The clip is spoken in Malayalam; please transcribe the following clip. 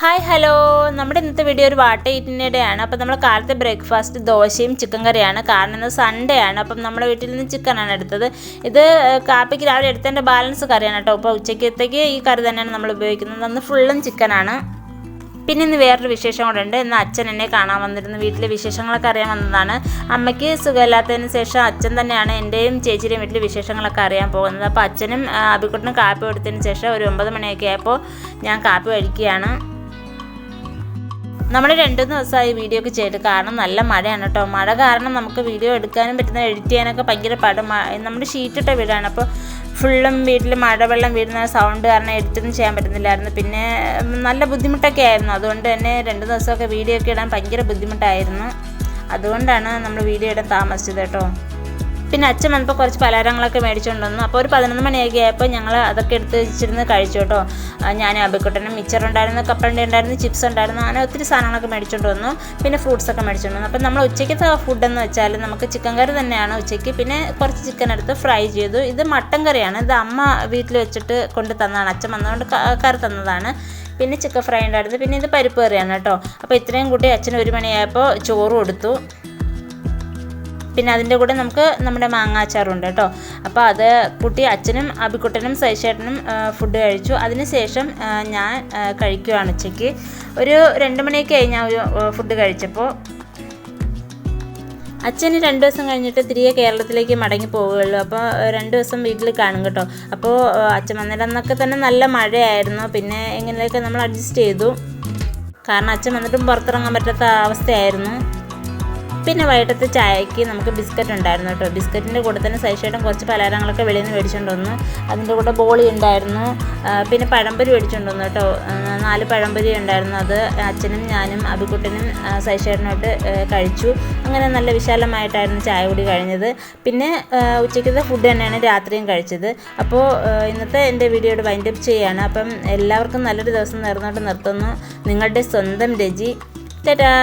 ഹായ് ഹലോ, നമ്മുടെ ഇന്നത്തെ വീഡിയോ ഒരു വാട്ട ഈറ്റിനിടെയാണ്. അപ്പം നമ്മൾ കാലത്തെ ബ്രേക്ക്ഫാസ്റ്റ് ദോശയും ചിക്കൻ കറിയാണ്. കാരണം ഇന്ന് സൺഡേ ആണ്. അപ്പം നമ്മുടെ വീട്ടിൽ നിന്ന് ചിക്കനാണ് എടുത്തത്. ഇത് കാപ്പിക്ക് രാവിലെ എടുത്തതിൻ്റെ ബാലൻസ് കറിയാണ് കേട്ടോ. അപ്പോൾ ഉച്ചക്കത്തേക്ക് ഈ കറി തന്നെയാണ് നമ്മൾ ഉപയോഗിക്കുന്നത്. അന്ന് ഫുള്ളും ചിക്കനാണ്. പിന്നെ ഇന്ന് വേറൊരു വിശേഷം കൂടെ ഉണ്ട്. ഇന്ന് അച്ഛൻ എന്നെ കാണാൻ വന്നിരുന്നു. വീട്ടിലെ വിശേഷങ്ങളൊക്കെ അറിയാൻ വന്നതാണ്. അമ്മയ്ക്ക് സുഖമില്ലാത്തതിന് ശേഷം അച്ഛൻ തന്നെയാണ് എൻ്റെയും ചേച്ചിയുടെയും വീട്ടിലെ വിശേഷങ്ങളൊക്കെ അറിയാൻ പോകുന്നത്. അപ്പോൾ അച്ഛനും അബിക്കുട്ടനും കാപ്പി കൊടുത്തതിന് ശേഷം ഒരു 9 മണിയൊക്കെ ആയപ്പോൾ ഞാൻ കാപ്പി കഴിക്കുകയാണ്. നമ്മൾ 2 ദിവസമായി വീഡിയോ ഒക്കെ ചെയ്തിട്ട്, കാരണം നല്ല മഴയാണ് കേട്ടോ. മഴ കാരണം നമുക്ക് വീഡിയോ എടുക്കാനും പറ്റുന്ന എഡിറ്റ് ചെയ്യാനൊക്കെ ഭയങ്കര പാടും. നമ്മുടെ ഷീറ്റിട്ട വീടാണ്. അപ്പോൾ ഫുള്ളും വീട്ടിൽ മഴവെള്ളം വീഴുന്ന സൗണ്ട് കാരണം എഡിറ്റൊന്നും ചെയ്യാൻ പറ്റുന്നില്ലായിരുന്നു. പിന്നെ നല്ല ബുദ്ധിമുട്ടൊക്കെ ആയിരുന്നു. അതുകൊണ്ട് തന്നെ 2 ദിവസമൊക്കെ വീഡിയോ ഒക്കെ ഇടാൻ ഭയങ്കര ബുദ്ധിമുട്ടായിരുന്നു. അതുകൊണ്ടാണ് നമ്മൾ വീഡിയോ ഇടാൻ താമസിച്ചത് കേട്ടോ. പിന്നെ അച്ഛൻ വന്നപ്പോൾ കുറച്ച് പലഹാരങ്ങളൊക്കെ മേടിച്ചുകൊണ്ട് വന്നു. അപ്പോൾ ഒരു 11 മണിയൊക്കെ ആയപ്പോൾ ഞങ്ങൾ അതൊക്കെ എടുത്ത് വെച്ചിരുന്ന് കഴിച്ചു കേട്ടോ. ഞാൻ അബിക്കുട്ടനും മിച്ചറുണ്ടായിരുന്നു, കപ്പലണ്ടി ഉണ്ടായിരുന്നു, ചിപ്സ് ഉണ്ടായിരുന്നു, അങ്ങനെ ഒത്തിരി സാധനങ്ങളൊക്കെ മേടിച്ചുകൊണ്ട് വന്നു. പിന്നെ ഫ്രൂട്ട്സൊക്കെ മേടിച്ചുകൊണ്ട് വന്നു. അപ്പം നമ്മൾ ഉച്ചയ്ക്കത്തെ ഫുഡെന്ന് വെച്ചാൽ നമുക്ക് ചിക്കൻ കറി തന്നെയാണ് ഉച്ചയ്ക്ക്. പിന്നെ കുറച്ച് ചിക്കൻ എടുത്ത് ഫ്രൈ ചെയ്തു. ഇത് മട്ടൻ കറിയാണ്. ഇത് അമ്മ വീട്ടിൽ വെച്ചിട്ട് കൊണ്ട് തന്നതാണ്. അച്ഛൻ വന്നതുകൊണ്ട് കറി തന്നതാണ്. പിന്നെ ചിക്കൻ ഫ്രൈ ഉണ്ടായിരുന്നു. പിന്നെ ഇത് പരിപ്പ് കറിയാണ് കേട്ടോ. അപ്പോൾ ഇത്രയും കൂട്ടി അച്ഛന് 1 മണിയായപ്പോൾ ചോറ് കൊടുത്തു. പിന്നെ അതിൻ്റെ കൂടെ നമുക്ക് നമ്മുടെ മാങ്ങാച്ചാറുണ്ട് കേട്ടോ. അപ്പോൾ അത് കൂട്ടി അച്ഛനും അബിക്കുട്ടനും സൈശേട്ടനും ഫുഡ് കഴിച്ചു. അതിനുശേഷം ഞാൻ കഴിക്കുകയാണ്. ഉച്ചയ്ക്ക് ഒരു 2 മണിയൊക്കെ ആയി ഞാൻ ഫുഡ് കഴിച്ചപ്പോൾ. അച്ഛന് 2 ദിവസം കഴിഞ്ഞിട്ട് തിരികെ കേരളത്തിലേക്ക് മടങ്ങി പോവുകയുള്ളൂ. അപ്പോൾ 2 ദിവസം വീട്ടിൽ കാണും കേട്ടോ. അപ്പോൾ അച്ഛൻ വന്നിട്ടന്നൊക്കെ തന്നെ നല്ല മഴയായിരുന്നു. പിന്നെ എങ്ങനെയൊക്കെ നമ്മൾ അഡ്ജസ്റ്റ് ചെയ്തു. കാരണം അച്ഛൻ വന്നിട്ടും പുറത്തിറങ്ങാൻ പറ്റാത്ത അവസ്ഥയായിരുന്നു. പിന്നെ വൈകിട്ടത്തെ ചായക്ക് നമുക്ക് ബിസ്ക്കറ്റ് ഉണ്ടായിരുന്നു കേട്ടോ. ബിസ്ക്കറ്റിൻ്റെ കൂടെ തന്നെ സൈശേട്ടൻ കുറച്ച് പലഹാരങ്ങളൊക്കെ വെളിയിൽ നിന്ന് മേടിച്ചുകൊണ്ട് വന്നു. അതിൻ്റെ കൂടെ ബോളി ഉണ്ടായിരുന്നു. പിന്നെ പഴംപൊരി മേടിച്ചുകൊണ്ട് വന്നു കേട്ടോ. 4 പഴംപൊരി ഉണ്ടായിരുന്നു. അത് അച്ഛനും ഞാനും അബിക്കുട്ടനും സൈശേട്ടനോട്ട് കഴിച്ചു. അങ്ങനെ നല്ല വിശാലമായിട്ടായിരുന്നു ചായ കൂടി കഴിഞ്ഞത്. പിന്നെ ഉച്ചയ്ക്കത്തെ ഫുഡ് തന്നെയാണ് രാത്രിയും കഴിച്ചത്. അപ്പോൾ ഇന്നത്തെ എൻ്റെ വീഡിയോയുടെ വൈൻഡപ്പ് ചെയ്യുകയാണ്. അപ്പം എല്ലാവർക്കും നല്ലൊരു ദിവസം നേർന്നുകൊണ്ട് നിർത്തുന്നു. നിങ്ങളുടെ സ്വന്തം രജി. ടാറ്റാ.